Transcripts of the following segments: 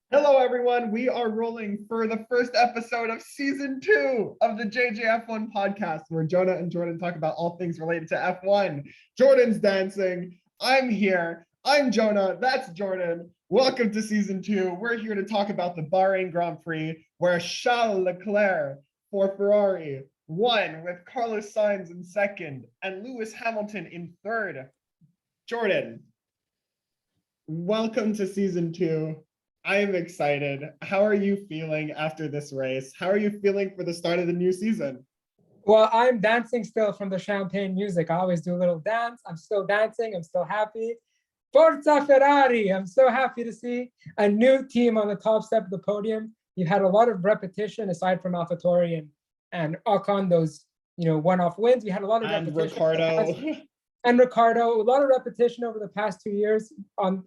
Hello, everyone. We are rolling for the first episode of season 2 of the JJF1 podcast, where Jonah and Jordan talk about all things related to F1. Jordan's dancing. I'm here. I'm Jonah. That's Jordan. Welcome to season 2. We're here to talk about the Bahrain Grand Prix, where Charles Leclerc for Ferrari won with Carlos Sainz in second and Lewis Hamilton in third. Jordan, welcome to season 2. I am excited. How are you feeling after this race? How are you feeling for the start of the new season? Well, I'm dancing still from the champagne music. I always do a little dance. I'm still dancing. I'm still happy. Forza Ferrari! I'm so happy to see a new team on the top step of the podium. You've had a lot of repetition aside from AlphaTauri and Ocon, those one-off wins. We had a lot of And repetition. Ricardo. And Ricardo, a lot of repetition over the past 2 years on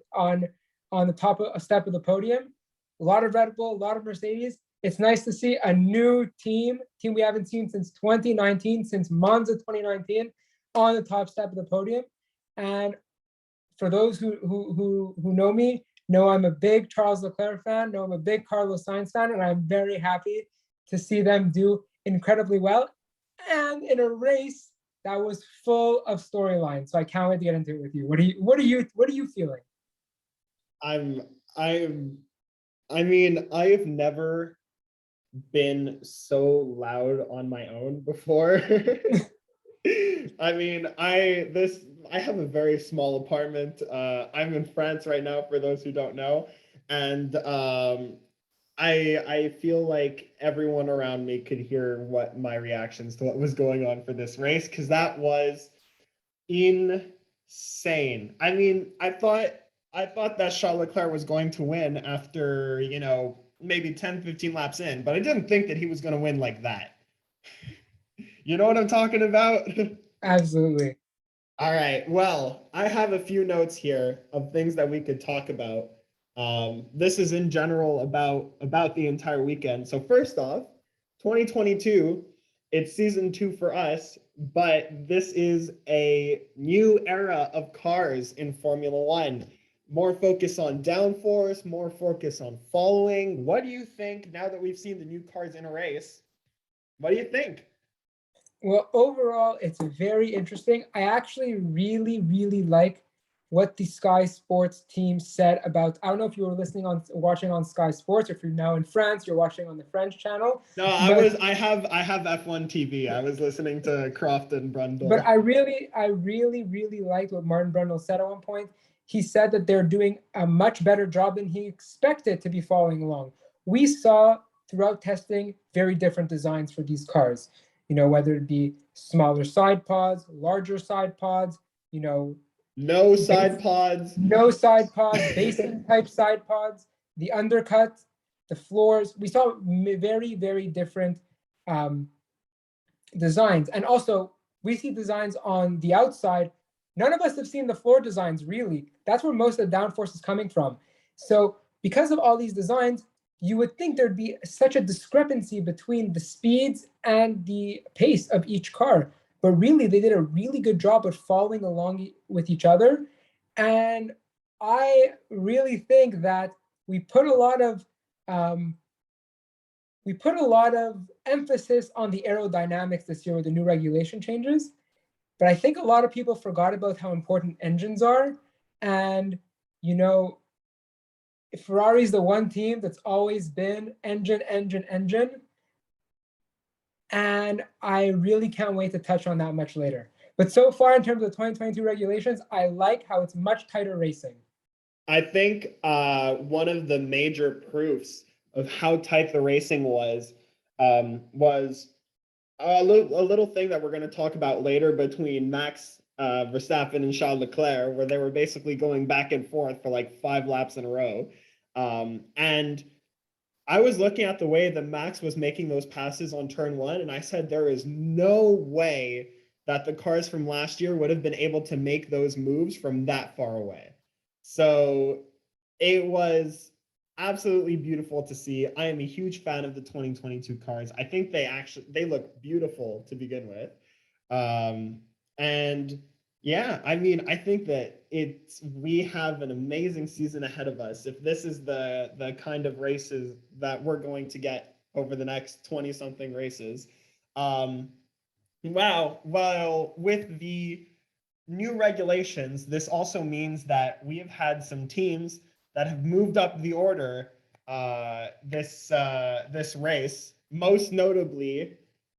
the top of a step of the podium. A lot of Red Bull, a lot of Mercedes. It's nice to see a new team we haven't seen since 2019, since Monza 2019, on the top step of the podium. And for those who know me, know I'm a big Charles Leclerc fan, know I'm a big Carlos Sainz fan, and I'm very happy to see them do incredibly well. And in a race that was full of storylines. So I can't wait to get into it with you. What are you feeling? I mean, I have never been so loud on my own before. I mean, I have a very small apartment. I'm in France right now, for those who don't know, and I feel like everyone around me could hear what my reactions to what was going on for this race, because that was insane. I mean, I thought that Charles Leclerc was going to win after, maybe 10, 15 laps in, but I didn't think that he was going to win like that. You know what I'm talking about? Absolutely. All right. Well, I have a few notes here of things that we could talk about. This is in general about the entire weekend. So first off, 2022, it's season 2 for us, but this is a new era of cars in Formula One. More focus on downforce, more focus on following. What do you think now that we've seen the new cars in a race? What do you think? Well, overall, it's very interesting. I actually really, really like what the Sky Sports team said about. I don't know if you were watching on Sky Sports, or if you're now in France, you're watching on the French channel. No, I have F1 TV. I was listening to Croft and But Brundle. I really, really liked what Martin Brundle said at one point. He said that they're doing a much better job than he expected to be following along. We saw throughout testing very different designs for these cars. Whether it be smaller side pods, larger side pods, No side pods. no side pods, basin type side pods, the undercut, the floors. We saw very, very different designs. And also, we see designs on the outside. None of us have seen the floor designs, really. That's where most of the downforce is coming from. So because of all these designs, you would think there'd be such a discrepancy between the speeds and the pace of each car. But really, they did a really good job of following along with each other. And I really think that we put a lot of emphasis on the aerodynamics this year with the new regulation changes. But I think a lot of people forgot about how important engines are. And, Ferrari's the one team that's always been engine. And I really can't wait to touch on that much later. But so far, in terms of the 2022 regulations, I like how it's much tighter racing. I think one of the major proofs of how tight the racing was a little thing that we're going to talk about later between Max Verstappen and Charles Leclerc, where they were basically going back and forth for like 5 laps in a row. And I was looking at the way that Max was making those passes on turn 1, and I said there is no way that the cars from last year would have been able to make those moves from that far away. So it was absolutely beautiful to see. I am a huge fan of the 2022 cars. I think they look beautiful to begin with. And Yeah, I mean, I think that we have an amazing season ahead of us. If this is the kind of races that we're going to get over the next 20 something races. Um, wow. Well, with the new regulations, this also means that we have had some teams that have moved up the order this race. Most notably,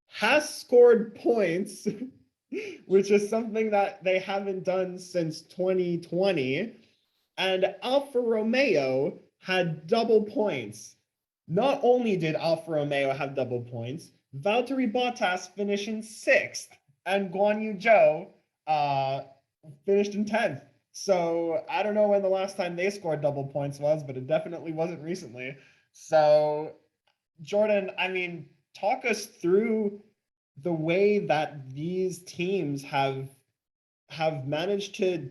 has scored points, which is something that they haven't done since 2020. And Alfa Romeo had double points. Not only did Alfa Romeo have double points, Valtteri Bottas finished in sixth, and Guan Yu Zhou uh, finished in 10th. So I don't know when the last time they scored double points was, but it definitely wasn't recently. So Jordan, I mean, talk us through the way that these teams have managed to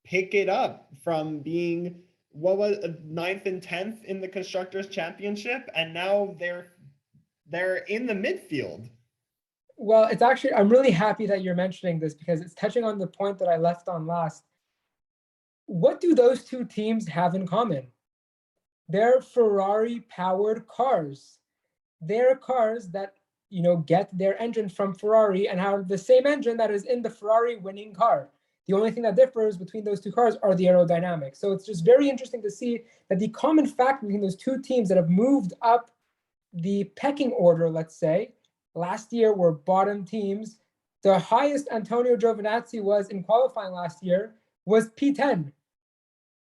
pick it up from being what was ninth and 10th in the constructors championship, and now they're in the midfield. Well, it's actually, I'm really happy that you're mentioning this because it's touching on the point that I left on last. What do those two teams have in common? They're Ferrari powered cars. They're cars that, get their engine from Ferrari and have the same engine that is in the Ferrari winning car. The only thing that differs between those two cars are the aerodynamics. So it's just very interesting to see that the common factor between those two teams that have moved up the pecking order, let's say, last year were bottom teams. The highest Antonio Giovinazzi was in qualifying last year was P10.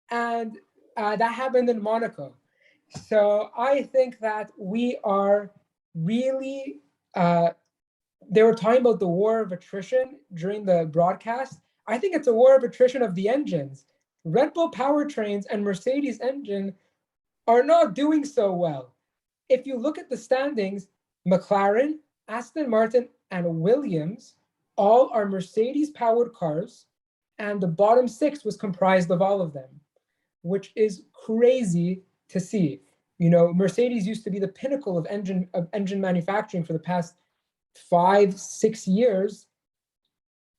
And that happened in Monaco. So I think that we are really, they were talking about the war of attrition during the broadcast. I think it's a war of attrition of the engines. Red Bull powertrains and Mercedes engine are not doing so well. If you look at the standings, McLaren, Aston Martin, and Williams all are Mercedes powered cars, and the bottom six was comprised of all of them, which is crazy to see. Mercedes used to be the pinnacle of engine manufacturing for the past 5-6 years,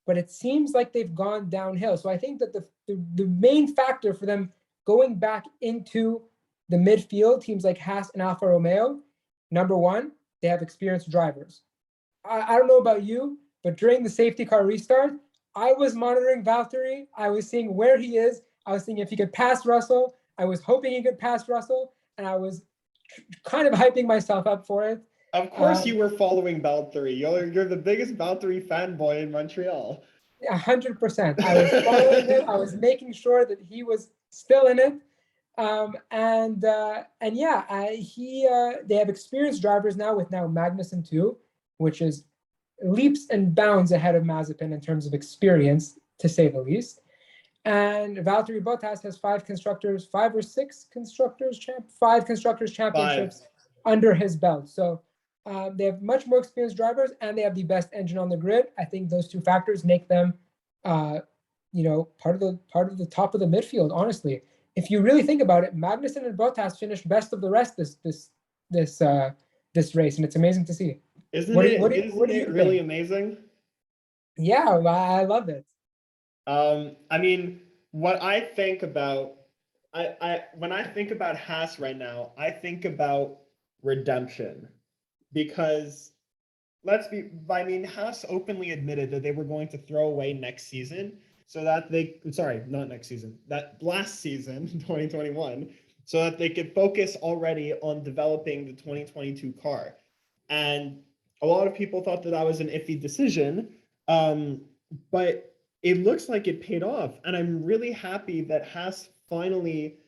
but it seems like they've gone downhill. So I think that the main factor for them going back into the midfield, teams like Haas and Alfa Romeo, number one, they have experienced drivers. I don't know about you, but during the safety car restart, I was monitoring Valtteri. I was seeing where he is. I was seeing if he could pass Russell. I was hoping he could pass Russell, and I was kind of hyping myself up for it. Of course, you were following Valtteri. You're the biggest Valtteri fanboy in Montreal. 100%. I was following him. I was making sure that he was still in it. And yeah, they have experienced drivers now with Magnussen too, which is leaps and bounds ahead of Mazepin in terms of experience, to say the least. And Valtteri Bottas has five constructors championships under his belt. So they have much more experienced drivers, and they have the best engine on the grid. I think those two factors make them, part of the top of the midfield. Honestly, if you really think about it, Magnussen and Bottas finished best of the rest this race, and it's amazing to see. Isn't it really amazing? Yeah, I love it. I mean, what I think about, when I think about Haas right now, I think about redemption, because Haas openly admitted that they were going to throw away next season so that that last season, 2021, so that they could focus already on developing the 2022 car. And a lot of people thought that was an iffy decision, but it looks like it paid off. And I'm really happy that Haas finally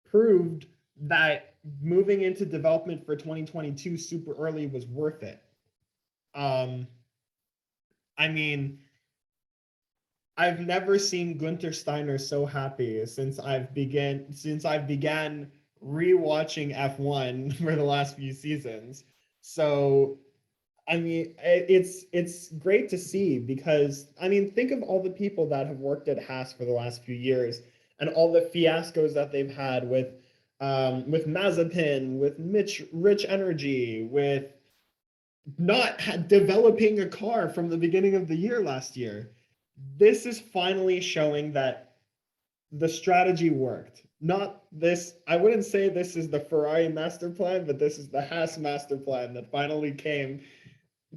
proved that moving into development for 2022 super early was worth it. I mean, I've never seen Gunther Steiner so happy since I've began rewatching F1 for the last few seasons. So I mean, it's great to see, because think of all the people that have worked at Haas for the last few years and all the fiascos that they've had with Mazepin, with Rich Energy, with not developing a car from the beginning of the year last year. this is finally showing that the strategy worked. Not this, I wouldn't say this is the Ferrari master plan, but this is the Haas master plan that finally came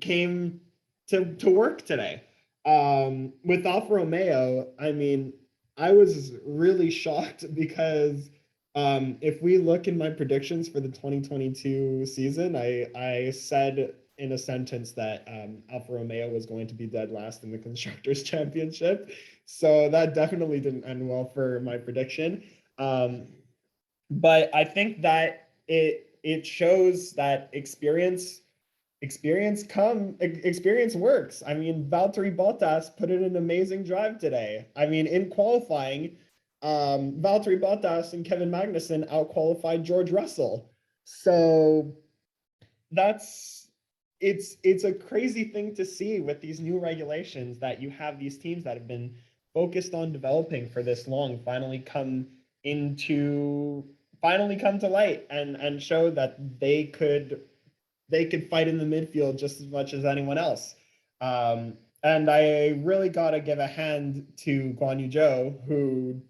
to work today. With Alfa Romeo, I mean, I was really shocked because if we look in my predictions for the 2022 season, I said in a sentence that Alfa Romeo was going to be dead last in the Constructors' Championship. So that definitely didn't end well for my prediction. But I think that it shows that experience works. I mean, Valtteri Bottas put in an amazing drive today. I mean, in qualifying, Valtteri Bottas and Kevin Magnussen outqualified George Russell. So it's a crazy thing to see with these new regulations, that you have these teams that have been focused on developing for this long finally come to light and show that they could fight in the midfield just as much as anyone else. And I really got to give a hand to Guan Yu Zhou, who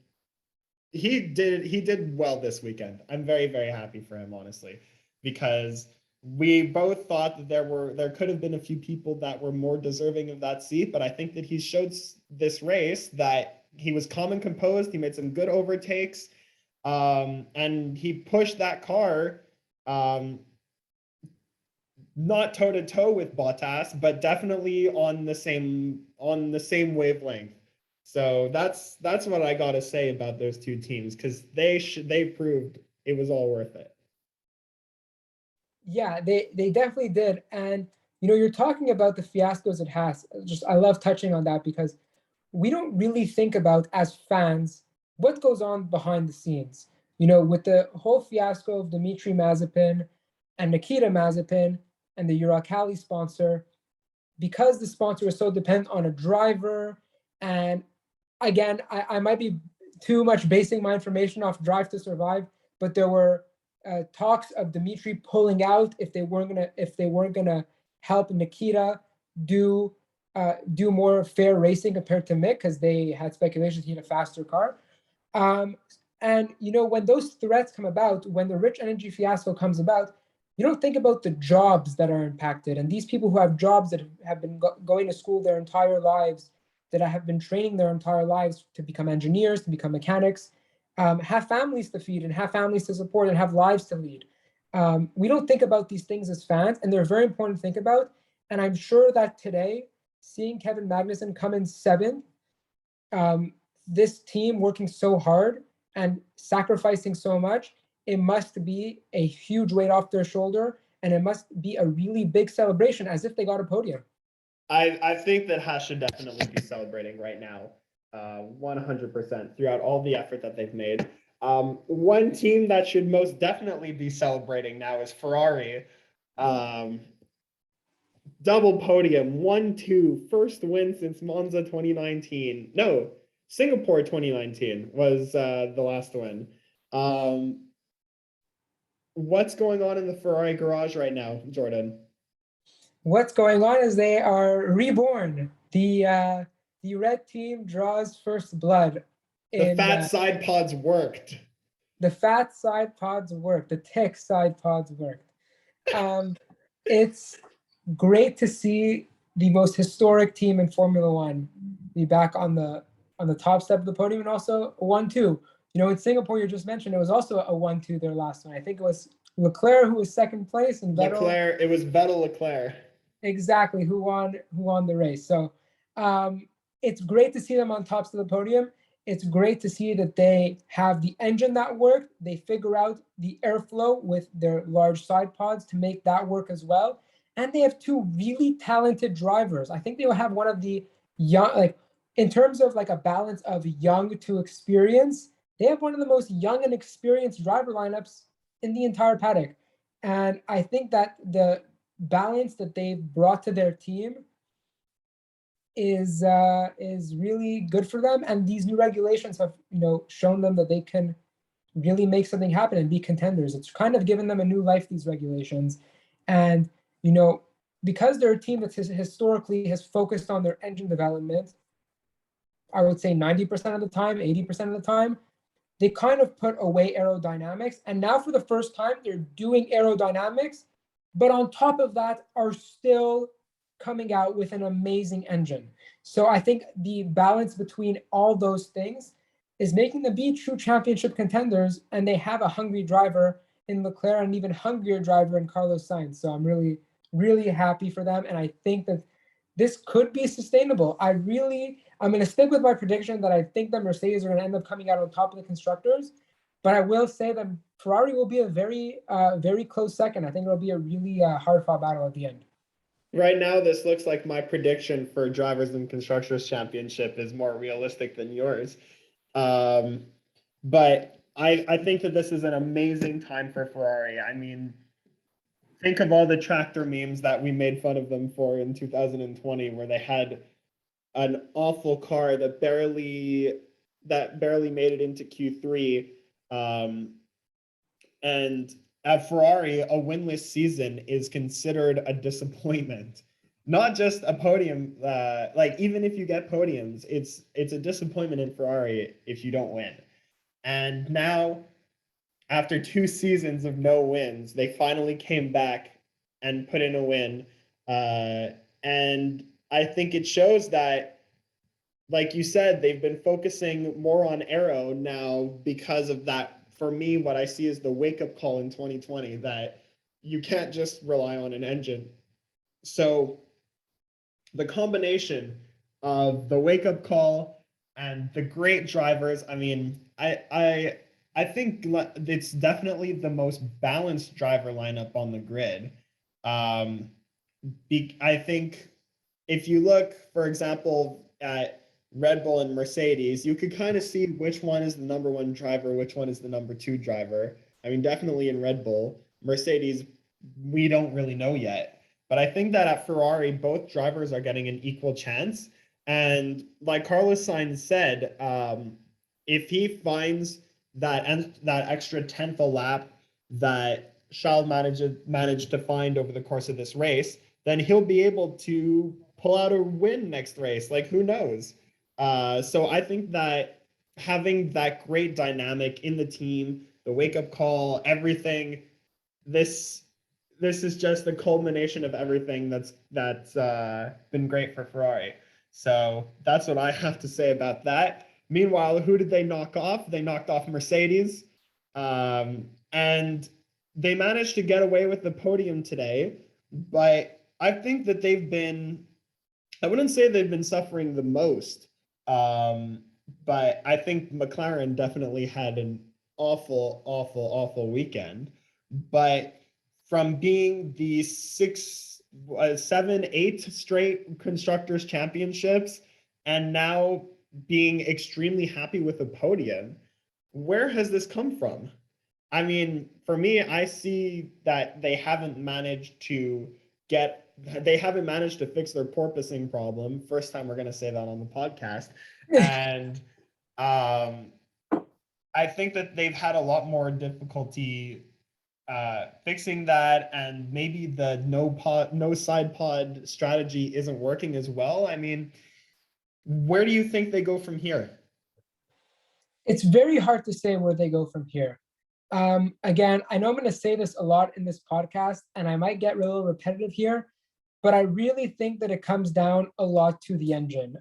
he did well this weekend. I'm very, very happy for him, honestly, because we both thought that there could have been a few people that were more deserving of that seat, but I think that he showed this race that he was calm and composed. He made some good overtakes, and he pushed that car, not toe to toe with Bottas, but definitely on the same wavelength. So that's what I got to say about those two teams, because they proved it was all worth it. Yeah, they definitely did. And you're talking about the fiascos it has. I love touching on that, because we don't really think about, as fans, what goes on behind the scenes. With the whole fiasco of Dmitry Mazepin and Nikita Mazepin and the Uralkali sponsor, because the sponsor is so dependent on a driver. And again, I might be too much basing my information off Drive to Survive, but there were talks of Dmitry pulling out if they weren't gonna help Nikita do more fair racing compared to Mick, because they had speculations he had a faster car. And when those threats come about, when the Rich Energy fiasco comes about, you don't think about the jobs that are impacted. And these people who have jobs that have been going to school their entire lives, that have been training their entire lives to become engineers, to become mechanics, have families to feed and have families to support and have lives to lead. We don't think about these things as fans, and they're very important to think about. And I'm sure that today, seeing Kevin Magnussen come in seventh, this team working so hard and sacrificing so much, it must be a huge weight off their shoulder, and it must be a really big celebration, as if they got a podium. I think that Haas should definitely be celebrating right now, 100% throughout all the effort that they've made. One team that should most definitely be celebrating now is Ferrari. Double podium, 1-2, first win since Monza 2019. No, Singapore 2019 was the last win. What's going on in the Ferrari garage right now, Jordan? What's going on is they are reborn. The red team draws first blood. The fat side pods worked. The fat side pods worked. The tech side pods worked. It's great to see the most historic team in Formula One be back on the top step of the podium, and also a 1-2. In Singapore, you just mentioned, it was also a 1-2 their last one. I think it was Leclerc who was second place, and Vettel. It was Vettel Leclerc. Exactly, who won the race. So it's great to see them on tops of the podium. It's great to see that they have the engine that worked. They figure out the airflow with their large side pods to make that work as well. And they have two really talented drivers. I think they will have one of the young, in terms of a balance of young to experience, they have one of the most young and experienced driver lineups in the entire paddock. And I think that the balance that they've brought to their team is really good for them. And these new regulations have shown them that they can really make something happen and be contenders. It's kind of given them a new life, these regulations. And because they're a team that historically has focused on their engine development, I would say 90% of the time, 80% of the time, they kind of put away aerodynamics. And now for the first time, they're doing aerodynamics, but on top of that are still coming out with an amazing engine. So I think the balance between all those things is making them be true championship contenders, and they have a hungry driver in Leclerc and even hungrier driver in Carlos Sainz. So I'm really, really happy for them. And I think that this could be sustainable. I'm going to stick with my prediction that I think that Mercedes are going to end up coming out on top of the constructors, but I will say that Ferrari will be a very, very close second. I think it'll be a really hard-fought battle at the end. Right now, this looks like my prediction for Drivers and Constructors Championship is more realistic than yours. But I think that this is an amazing time for Ferrari. I mean, think of all the tractor memes that we made fun of them for in 2020, where they had an awful car that barely made it into Q3. And at Ferrari, a winless season is considered a disappointment. Not just a podium, like even if you get podiums, it's a disappointment in Ferrari if you don't win. And now, after 2 seasons of no wins, they finally came back and put in a win. And I think it shows that, like you said, they've been focusing more on aero now because of that. For me, what I see is the wake-up call in 2020 that you can't just rely on an engine. So the combination of the wake-up call and the great drivers, I mean, I think it's definitely the most balanced driver lineup on the grid. I think if you look, for example, at Red Bull and Mercedes, you could kind of see which one is the number 1 driver, which one is the number 2 driver. I mean, definitely in Red Bull. Mercedes, we don't really know yet. But I think that at Ferrari, both drivers are getting an equal chance. And like Carlos Sainz said, if he finds that extra 10th a lap that Charles managed to find over the course of this race, then he'll be able to pull out a win next race. Like, who knows? So I think that having that great dynamic in the team, the wake-up call, everything, this is just the culmination of everything that's been great for Ferrari. So that's what I have to say about that. Meanwhile, who did they knock off? They knocked off Mercedes, and they managed to get away with the podium today. But I think that I wouldn't say they've been suffering the most, but I think McLaren definitely had an awful, awful, awful weekend. But from being the 7, 8 straight Constructors Championships, and now being extremely happy with the podium, where has this come from? I mean, for me, I see that they haven't managed to fix their porpoising problem. First time we're going to say that on the podcast. And I think that they've had a lot more difficulty fixing that, and maybe the no side pod strategy isn't working as well. I mean, where do you think they go from here? It's very hard to say where they go from here. Again, I know I'm going to say this a lot in this podcast, and I might get a little repetitive here, but I really think that it comes down a lot to the engine.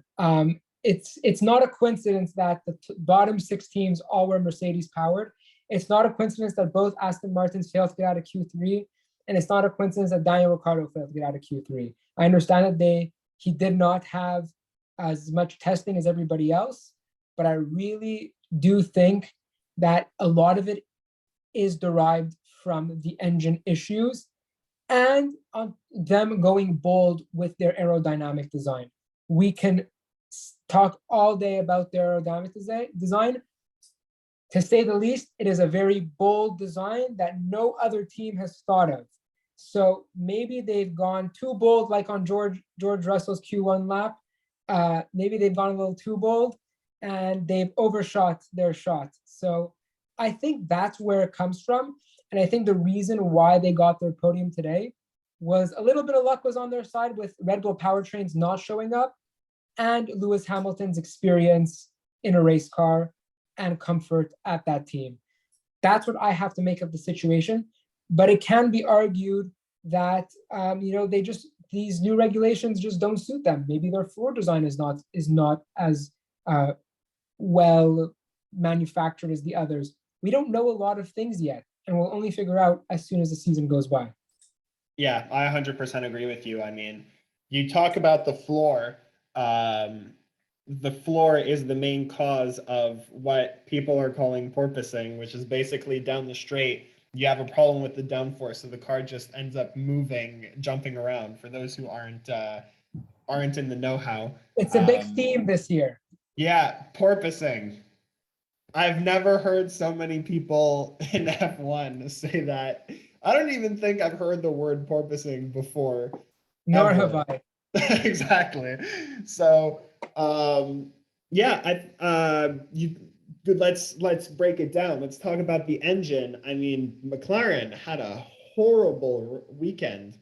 It's not a coincidence that the bottom 6 teams all were Mercedes powered. It's not a coincidence that both Aston Martins failed to get out of Q3, and it's not a coincidence that Daniel Ricciardo failed to get out of Q3. I understand that he did not have as much testing as everybody else, but I really do think that a lot of it is derived from the engine issues and on them going bold with their aerodynamic design. We can talk all day about their aerodynamic design. To say the least, it is a very bold design that no other team has thought of. So maybe they've gone too bold, like on George Russell's Q1 lap. Maybe they've gone a little too bold and they've overshot their shot. So I think that's where it comes from. And I think the reason why they got their podium today was a little bit of luck was on their side with Red Bull powertrains not showing up. and Lewis Hamilton's experience in a race car and comfort at that team. That's what I have to make of the situation. But it can be argued that these new regulations just don't suit them. Maybe their floor design is not as well manufactured as the others. We don't know a lot of things yet, and we'll only figure out as soon as the season goes by. Yeah, I 100% agree with you. I mean, you talk about the floor. The floor is the main cause of what people are calling porpoising, which is basically down the straight. You have a problem with the downforce, so the car just ends up moving, jumping around. For those who aren't in the know-how, it's a big theme this year. Yeah, porpoising. I've never heard so many people in F1 say that. I don't even think I've heard the word porpoising before. Nor ever. have I. Exactly. So, let's break it down. Let's talk about the engine. I mean, McLaren had a horrible weekend.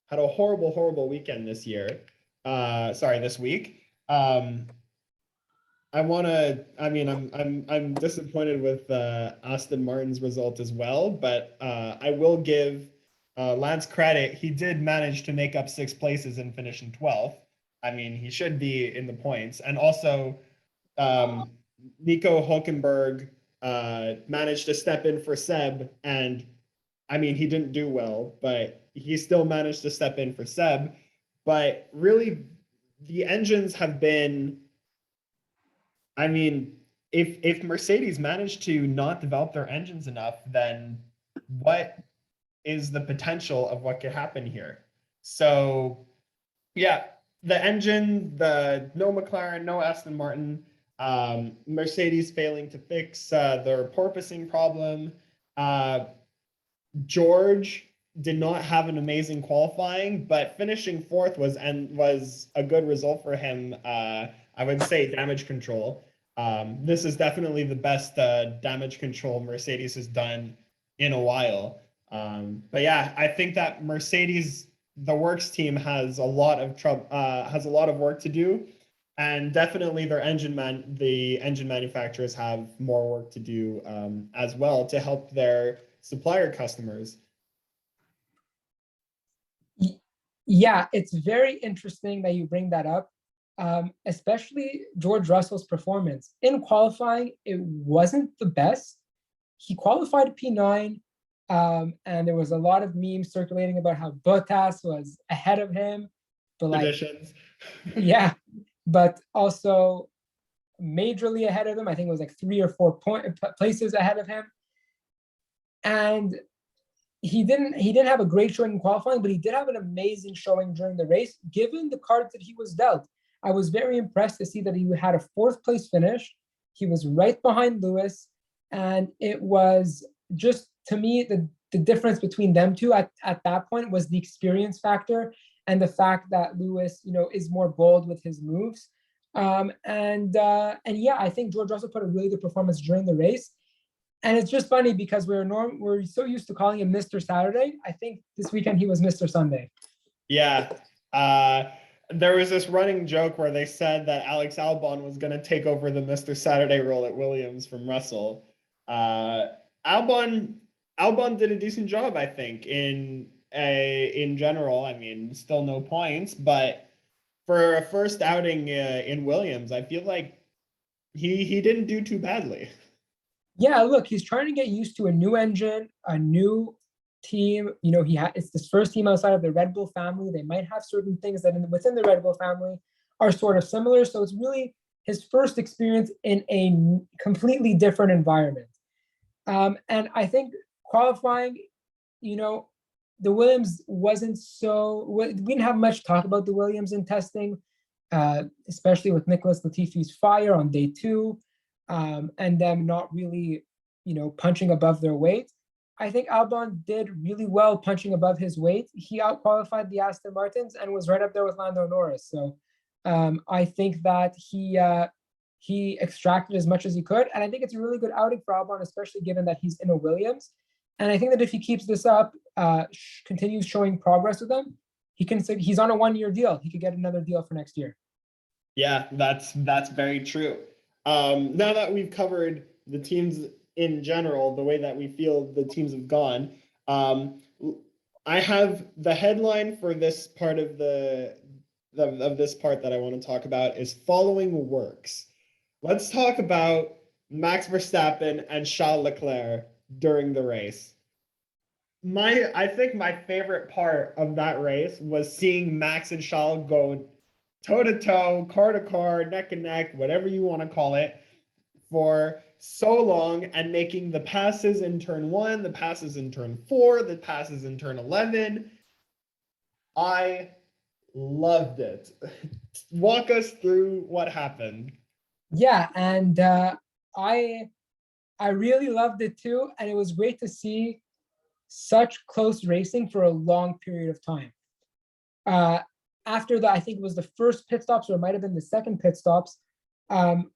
Had a horrible weekend this year. This week. I'm disappointed with Aston Martin's result as well, but I will give Lance credit. He did manage to make up 6 places and finish in 12th. I mean, he should be in the points. And also, Nico Hulkenberg managed to step in for Seb, and I mean, he didn't do well, but he still managed to step in for Seb. But really, the engines have been, I mean, if Mercedes managed to not develop their engines enough, then what is the potential of what could happen here? So, yeah, the engine, no McLaren, no Aston Martin, Mercedes failing to fix their porpoising problem. George did not have an amazing qualifying, but finishing 4th was a good result for him. I would say damage control. This is definitely the best damage control Mercedes has done in a while. But yeah, I think that Mercedes, the works team, has a lot of work to do, and definitely the engine manufacturers have more work to do as well to help their supplier customers. Yeah, it's very interesting that you bring that up, especially George Russell's performance. In qualifying, it wasn't the best. He qualified P9, and there was a lot of memes circulating about how Bottas was ahead of him. But Traditions. Yeah, but also majorly ahead of him. I think it was like 3 or 4 places ahead of him. And he didn't have a great showing in qualifying, but he did have an amazing showing during the race, given the cards that he was dealt. I was very impressed to see that he had a 4th place finish. He was right behind Lewis, and it was just, to me, the difference between them two at that point was the experience factor and the fact that Lewis, is more bold with his moves. And yeah, I think George Russell put a really good performance during the race. And it's just funny because we're so used to calling him Mr. Saturday. I think this weekend he was Mr. Sunday. Yeah. There was this running joke where they said that Alex Albon was going to take over the Mr. Saturday role at Williams from Russell. Albon did a decent job, I think, in general. I mean, still no points, but for a first outing in Williams, I feel like he didn't do too badly. Yeah, look, he's trying to get used to a new engine, a new team. It's his first team outside of the Red Bull family. They might have certain things that within the Red Bull family are sort of similar. So it's really his first experience in a completely different environment. And I think qualifying, the Williams we didn't have much talk about the Williams in testing, especially with Nicholas Latifi's fire on day 2. And them not really, punching above their weight. I think Albon did really well punching above his weight. He outqualified the Aston Martins and was right up there with Lando Norris. So I think that he extracted as much as he could. And I think it's a really good outing for Albon, especially given that he's in a Williams. And I think that if he keeps this up, continues showing progress with them, he's on a 1-year deal. He could get another deal for next year. Yeah, that's very true. Now that we've covered the teams in general, the way that we feel the teams have gone, um, I have the headline for this part of of this part that I want to talk about is following works. Let's talk about Max Verstappen and Charles Leclerc during the race. I think my favorite part of that race was seeing Max and Charles go toe to toe, car to car, neck and neck, whatever you want to call it, for so long and making the passes in turn one, the passes in turn four, the passes in turn 11. I loved it. Walk us through what happened. Yeah, and I I really loved it too, and it was great to see such close racing for a long period of time. Uh, After the, I think it was the first pit stops, or it might have been the second pit stops, um,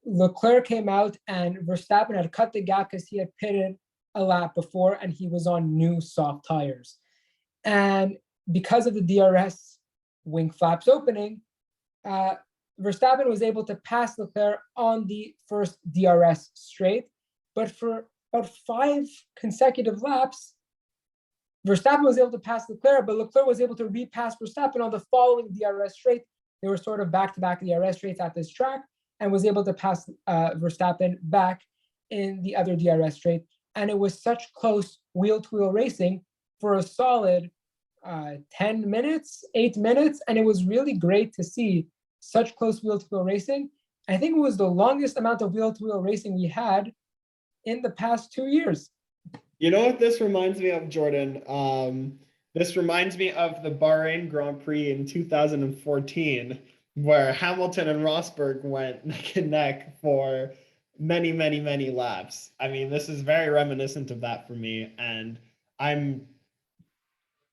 Leclerc came out and Verstappen had cut the gap because he had pitted a lap before and he was on new soft tires. And because of the DRS wing flaps opening, uh, Verstappen was able to pass Leclerc on the first DRS straight. But for about 5 consecutive laps, Verstappen was able to pass Leclerc, but Leclerc was able to repass Verstappen on the following DRS straight. They were sort of back-to-back DRS straights at this track, and was able to pass Verstappen back in the other DRS straight. And it was such close wheel-to-wheel racing for a solid 10 minutes, 8 minutes, and it was really great to see such close wheel-to-wheel racing. I think it was the longest amount of wheel-to-wheel racing we had in the past 2 years. You know what this reminds me of, Jordan? This reminds me of the Bahrain Grand Prix in 2014, where Hamilton and Rosberg went neck and neck for many, many, many laps. I mean, this is very reminiscent of that for me, and I'm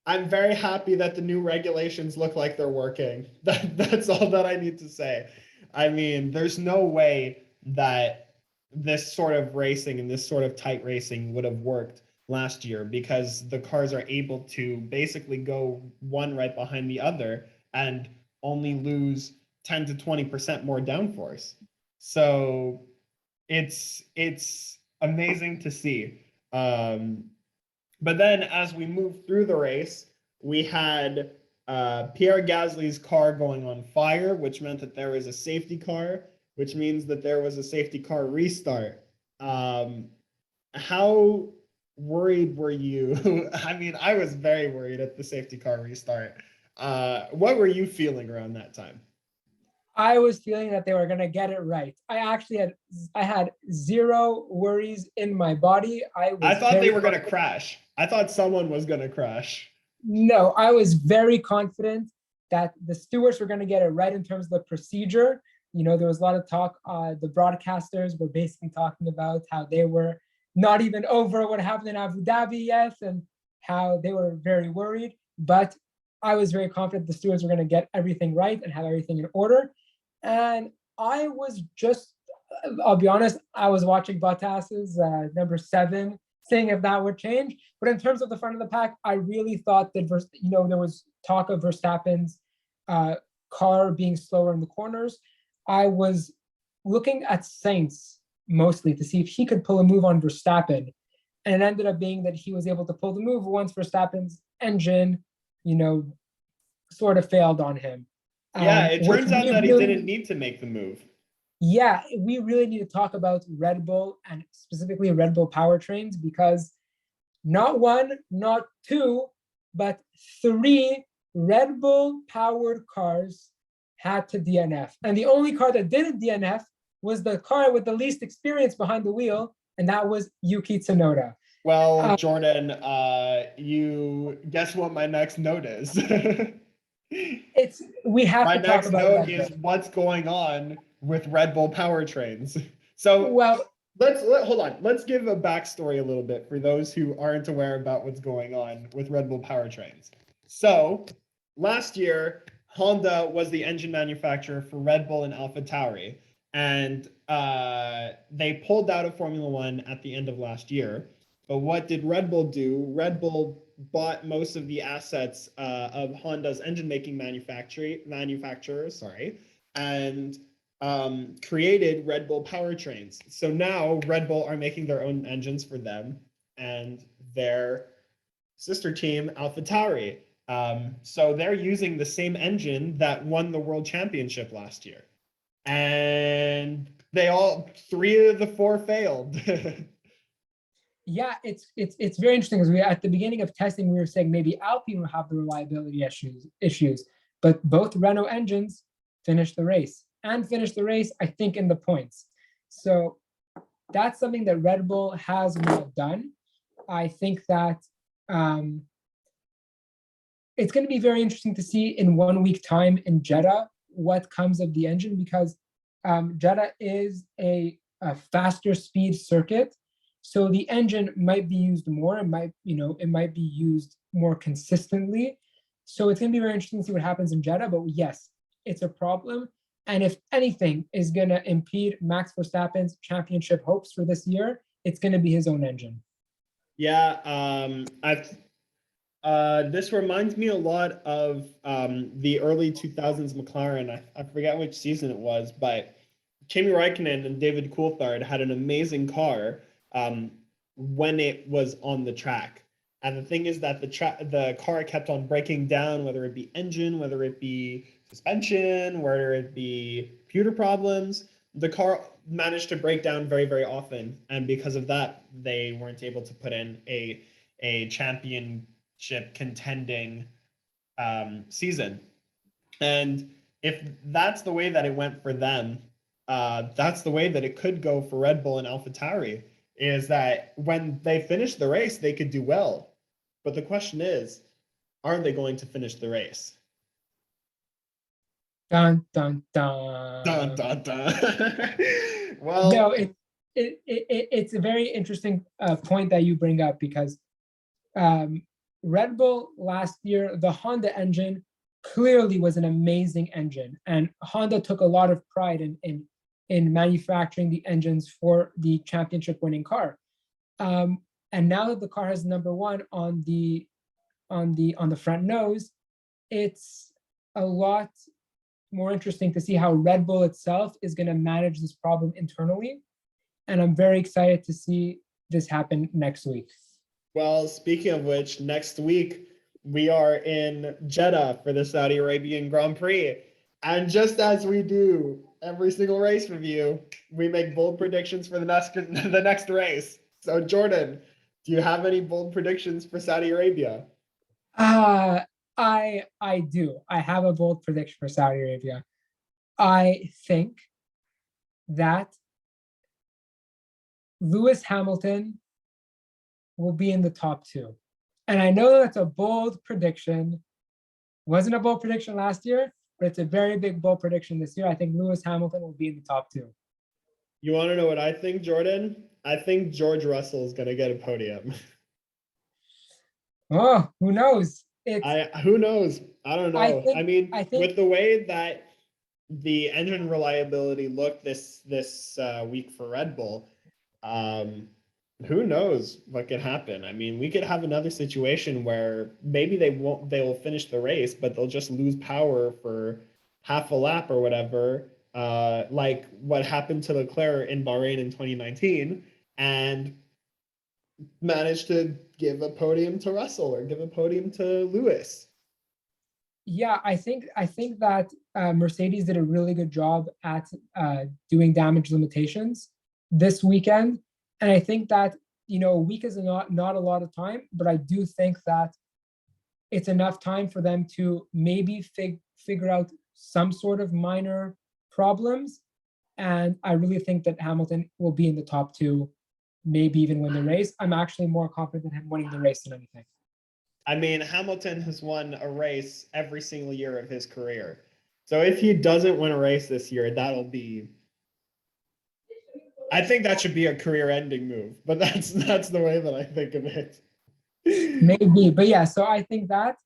I'm very happy that the new regulations look like they're working. That's all that I need to say. I mean, there's no way that this sort of racing and this sort of tight racing would have worked last year because the cars are able to basically go one right behind the other and only lose 10 to 20% more downforce. So it's amazing to see. But then as we moved through the race, we had Pierre Gasly's car going on fire, which meant that there was a safety car, which means that there was a safety car restart. How worried were you? I mean, I was very worried at the safety car restart. What were you feeling around that time? I was feeling that they were going to get it right. I had zero worries in my body. I thought they were going to crash. I thought someone was going to crash. No, I was very confident that the stewards were going to get it right in terms of the procedure. You know, there was a lot of talk. The broadcasters were basically talking about how they were not even over what happened in Abu Dhabi yet, and how they were very worried. But I was very confident the stewards were going to get everything right and have everything in order. And I was just, I'll be honest, I was watching Bottas's number 7, seeing if that would change. But in terms of the front of the pack, I really thought that, there was talk of Verstappen's car being slower in the corners. I was looking at Sainz mostly to see if he could pull a move on Verstappen. And it ended up being that he was able to pull the move once Verstappen's engine, sort of failed on him. Yeah, it turns out that he didn't need to make the move. Yeah, we really need to talk about Red Bull and specifically Red Bull powertrains, because not one, not two, but 3 Red Bull powered cars had to DNF. And the only car that didn't DNF was the car with the least experience behind the wheel, and that was Yuki Tsunoda. Well, Jordan, you guess what my next note is? We have my to talk next about note is what's going on with Red Bull powertrains. So hold on. Let's give a backstory a little bit for those who aren't aware about what's going on with Red Bull powertrains. So last year, Honda was the engine manufacturer for Red Bull and AlphaTauri, and they pulled out of Formula One at the end of last year. But what did Red Bull do? Red Bull bought most of the assets of Honda's engine making manufacturer, and created Red Bull powertrains. So now Red Bull are making their own engines for them and their sister team AlphaTauri. So they're using the same engine that won the world championship last year. And three of the four failed. Yeah, it's very interesting because we at the beginning of testing we were saying maybe Alpine will have the reliability issues, but both Renault engines finished the race I think in the points. So that's something that Red Bull has not done. I think that it's going to be very interesting to see in 1 week time in Jeddah what comes of the engine, because Jeddah is a faster speed circuit. So the engine might be used more. It might be used more consistently. So it's going to be very interesting to see what happens in Jeddah. But yes, it's a problem. And if anything is going to impede Max Verstappen's championship hopes for this year, it's going to be his own engine. Yeah, this reminds me a lot of the early 2000s McLaren. I forget which season it was, but Kimi Räikkönen and David Coulthard had an amazing car when it was on the track. And the thing is that the car kept on breaking down, whether it be engine, whether it be suspension, whether it be computer problems. The car managed to break down very, very often. And because of that, they weren't able to put in a championship contending season. And if that's the way that it went for them, that's the way that it could go for Red Bull and AlphaTauri, is that when they finish the race, they could do well. But the question is, are they going to finish the race? Dun, dun, dun. Dun, dun, dun. Well, no, it's a very interesting point that you bring up, because Red Bull last year, the Honda engine clearly was an amazing engine, and Honda took a lot of pride in manufacturing the engines for the championship winning car. And now that the car has number one on the front nose, it's a lot more interesting to see how Red Bull itself is going to manage this problem internally. And I'm very excited to see this happen next week. Well, speaking of which, next week we are in Jeddah for the Saudi Arabian Grand Prix. And just as we do every single race review, we make bold predictions for the next race. So Jordan, do you have any bold predictions for Saudi Arabia? I do. I have a bold prediction for Saudi Arabia. I think that Lewis Hamilton will be in the top two. And I know that's a bold prediction. Wasn't a bold prediction last year, but it's a very big bold prediction this year. I think Lewis Hamilton will be in the top two. You want to know what I think, Jordan? I think George Russell is going to get a podium. Oh, who knows? Who knows? I don't know. I think with the way that the engine reliability looked this week for Red Bull, who knows what could happen? I mean, we could have another situation where maybe they will finish the race, but they'll just lose power for half a lap or whatever, like what happened to Leclerc in Bahrain in 2019, and manage to give a podium to Russell or give a podium to Lewis. Yeah, I think that Mercedes did a really good job at doing damage limitations this weekend. And I think that, a week is not a lot of time, but I do think that it's enough time for them to maybe figure out some sort of minor problems. And I really think that Hamilton will be in the top two, maybe even win the race. I'm actually more confident in him winning the race than anything. I mean, Hamilton has won a race every single year of his career. So if he doesn't win a race this year, I think that should be a career-ending move, but that's the way that I think of it. Maybe, but yeah, so I think that.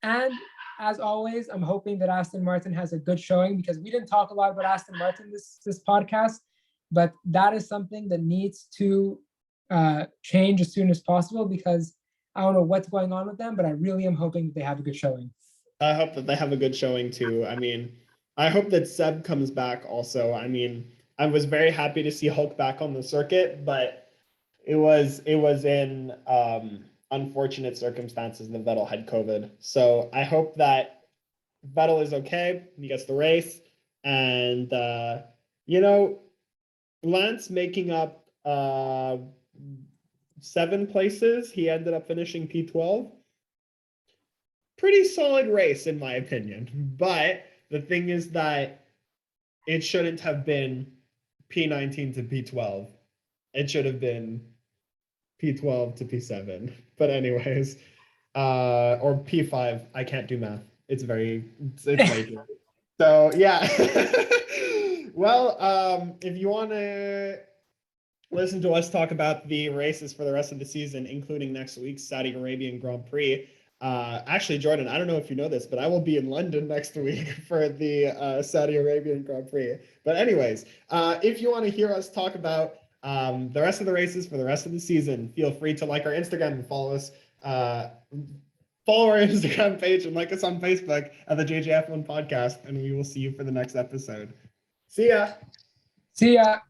And as always, I'm hoping that Aston Martin has a good showing, because we didn't talk a lot about Aston Martin this podcast, but that is something that needs to change as soon as possible, because I don't know what's going on with them, but I really am hoping that they have a good showing. I hope that they have a good showing too. I mean, I hope that Seb comes back also. I mean, I was very happy to see Hulk back on the circuit, but it was in unfortunate circumstances that Vettel had COVID. So I hope that Vettel is okay. He gets the race, and you know, Lance making up 7 places. He ended up finishing P12. Pretty solid race in my opinion. But the thing is that it shouldn't have been P19 to P12. It should have been P12 to P7. But anyways, or P5. I can't do math. It's late. So yeah. Well, if you want to listen to us talk about the races for the rest of the season, including next week's Saudi Arabian Grand Prix. Actually, Jordan, I don't know if you know this, but I will be in London next week for the Saudi Arabian Grand Prix. But anyways, if you want to hear us talk about the rest of the races for the rest of the season, feel free to like our Instagram and follow us. Follow our Instagram page and like us on Facebook at the JJF1 podcast, and we will see you for the next episode. See ya. See ya.